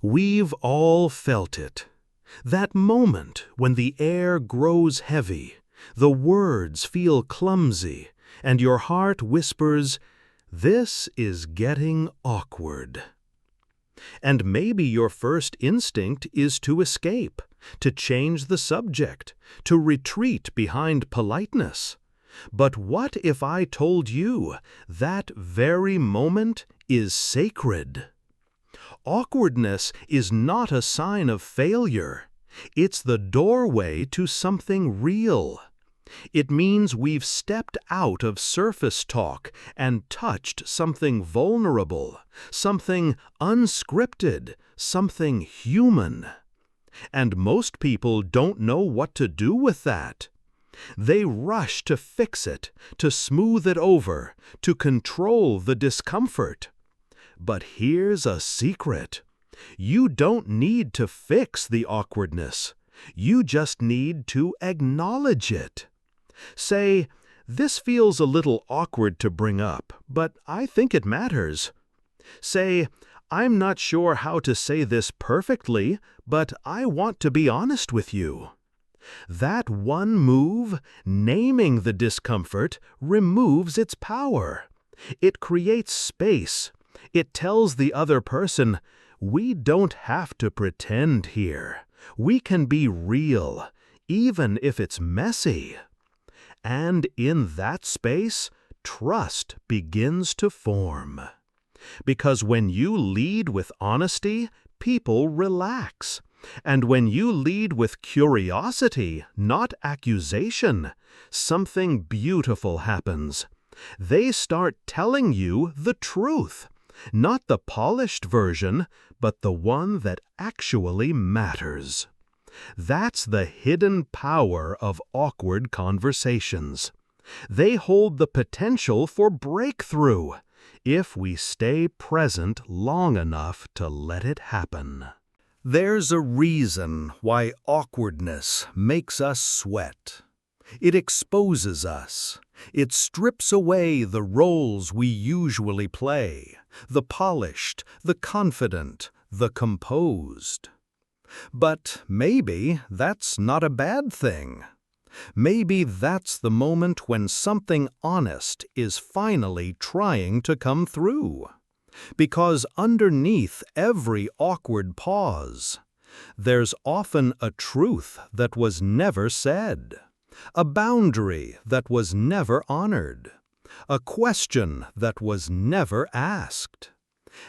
We've all felt it. That moment when the air grows heavy, the words feel clumsy, and your heart whispers, "This is getting awkward." And maybe your first instinct is to escape, to change the subject, to retreat behind politeness. But what if I told you that very moment is sacred? Awkwardness is not a sign of failure. It's the doorway to something real. It means we've stepped out of surface talk and touched something vulnerable, something unscripted, something human. And most people don't know what to do with that. They rush to fix it, to smooth it over, to control the discomfort. But here's a secret. You don't need to fix the awkwardness. You just need to acknowledge it. Say, "This feels a little awkward to bring up, but I think it matters." Say, "I'm not sure how to say this perfectly, but I want to be honest with you." That one move, naming the discomfort, removes its power. It creates space. It tells the other person, "We don't have to pretend here. We can be real, even if it's messy." And in that space, trust begins to form. Because when you lead with honesty, people relax. And when you lead with curiosity, not accusation, something beautiful happens. They start telling you the truth, not the polished version, but the one that actually matters. That's the hidden power of awkward conversations. They hold the potential for breakthrough, if we stay present long enough to let it happen. There's a reason why awkwardness makes us sweat. It exposes us. It strips away the roles we usually play, the polished, the confident, the composed. But maybe that's not a bad thing. Maybe that's the moment when something honest is finally trying to come through. Because underneath every awkward pause, there's often a truth that was never said, a boundary that was never honored, a question that was never asked.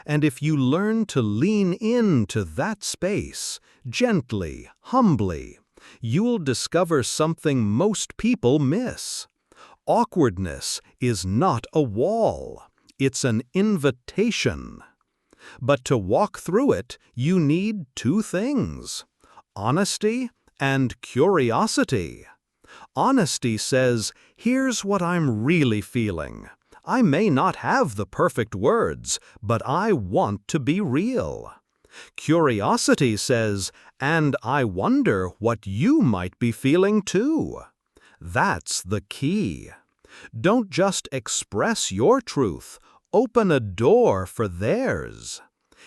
And if you learn to lean into that space, gently, humbly, you'll discover something most people miss. Awkwardness is not a wall. It's an invitation. But to walk through it, you need two things: honesty and curiosity. Honesty says, "Here's what I'm really feeling. I may not have the perfect words, but I want to be real." Curiosity says, "And I wonder what you might be feeling too." That's the key. Don't just express your truth, open a door for theirs.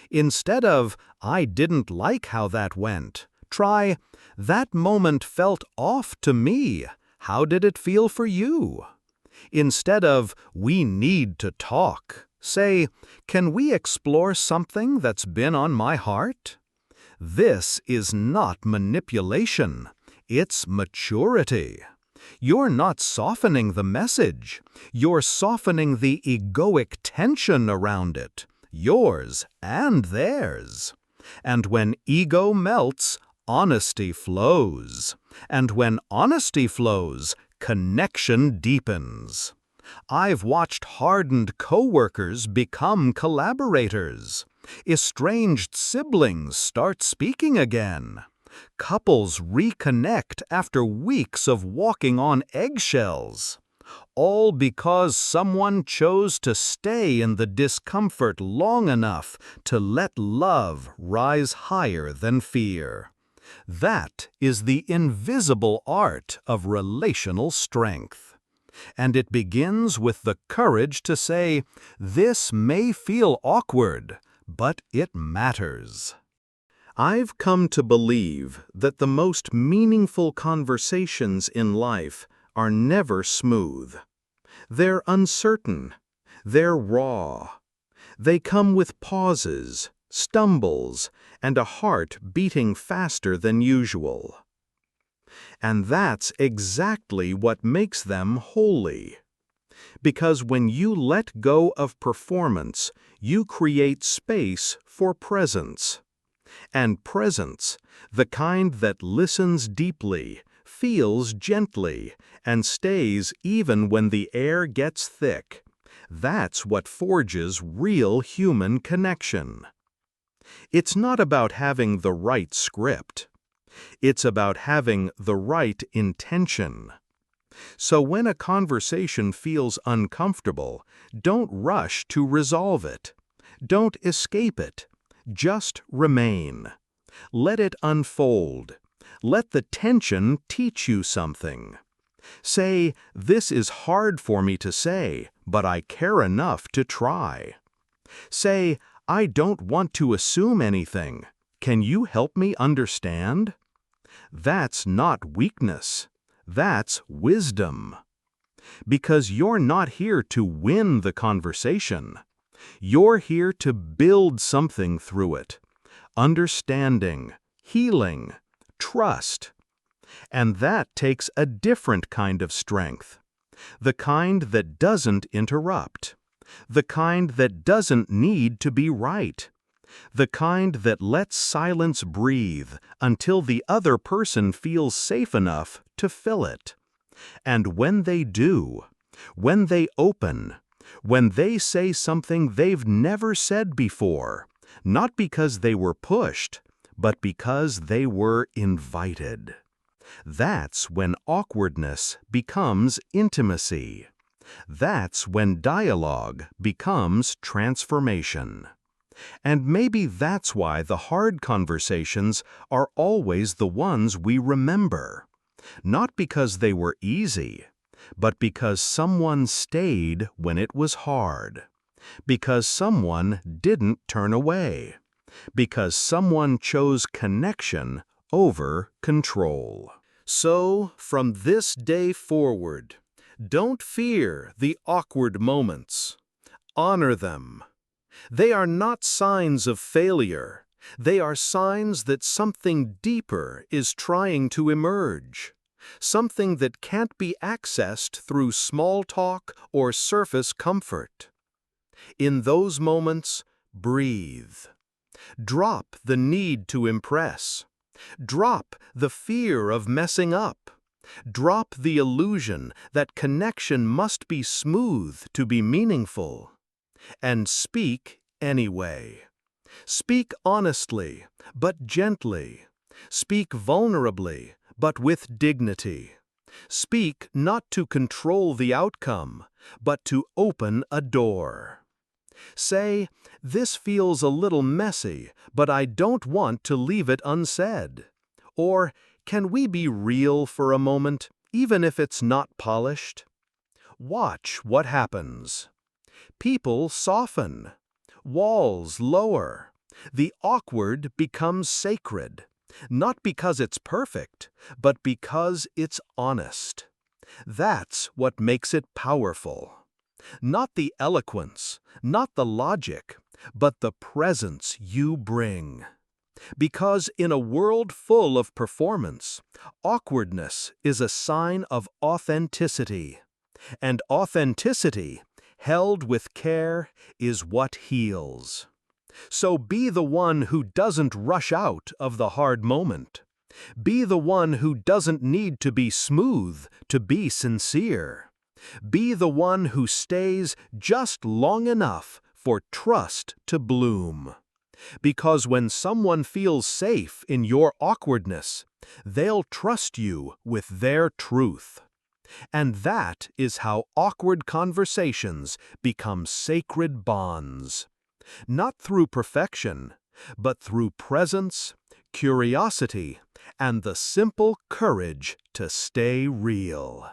Instead of, "I didn't like how that went," try, "That moment felt off to me. How did it feel for you?" Instead of, "We need to talk," say, "Can we explore something that's been on my heart?" This is not manipulation. It's maturity. You're not softening the message. You're softening the egoic tension around it, yours and theirs. And when ego melts, honesty flows. And when honesty flows, connection deepens. I've watched hardened coworkers become collaborators. Estranged siblings start speaking again. Couples reconnect after weeks of walking on eggshells. All because someone chose to stay in the discomfort long enough to let love rise higher than fear. That is the invisible art of relational strength. And it begins with the courage to say, "This may feel awkward, but it matters." I've come to believe that the most meaningful conversations in life are never smooth. They're uncertain. They're raw. They come with pauses, stumbles, and a heart beating faster than usual. And that's exactly what makes them holy. Because when you let go of performance, you create space for presence. And presence, the kind that listens deeply, feels gently, and stays even when the air gets thick, that's what forges real human connection. It's not about having the right script. It's about having the right intention. So when a conversation feels uncomfortable, don't rush to resolve it. Don't escape it. Just remain. Let it unfold. Let the tension teach you something. Say, "This is hard for me to say, but I care enough to try." Say, "I don't want to assume anything. Can you help me understand?" That's not weakness. That's wisdom. Because you're not here to win the conversation. You're here to build something through it. Understanding, healing, trust. And that takes a different kind of strength. The kind that doesn't interrupt. The kind that doesn't need to be right. The kind that lets silence breathe until the other person feels safe enough to fill it. And when they do, when they open, when they say something they've never said before, not because they were pushed, but because they were invited. That's when awkwardness becomes intimacy. That's when dialogue becomes transformation. And maybe that's why the hard conversations are always the ones we remember. Not because they were easy, but because someone stayed when it was hard. Because someone didn't turn away. Because someone chose connection over control. So, from this day forward, don't fear the awkward moments. Honor them. They are not signs of failure. They are signs that something deeper is trying to emerge. Something that can't be accessed through small talk or surface comfort. In those moments, breathe. Drop the need to impress. Drop the fear of messing up. Drop the illusion that connection must be smooth to be meaningful. And speak anyway. Speak honestly, but gently. Speak vulnerably, but with dignity. Speak not to control the outcome, but to open a door. Say, "This feels a little messy, but I don't want to leave it unsaid." Or, "Can we be real for a moment, even if it's not polished?" Watch what happens. People soften. Walls lower. The awkward becomes sacred. Not because it's perfect, but because it's honest. That's what makes it powerful. Not the eloquence, not the logic, but the presence you bring. Because in a world full of performance, awkwardness is a sign of authenticity. And authenticity, held with care, is what heals. So be the one who doesn't rush out of the hard moment. Be the one who doesn't need to be smooth to be sincere. Be the one who stays just long enough for trust to bloom. Because when someone feels safe in your awkwardness, they'll trust you with their truth. And that is how awkward conversations become sacred bonds. Not through perfection, but through presence, curiosity, and the simple courage to stay real.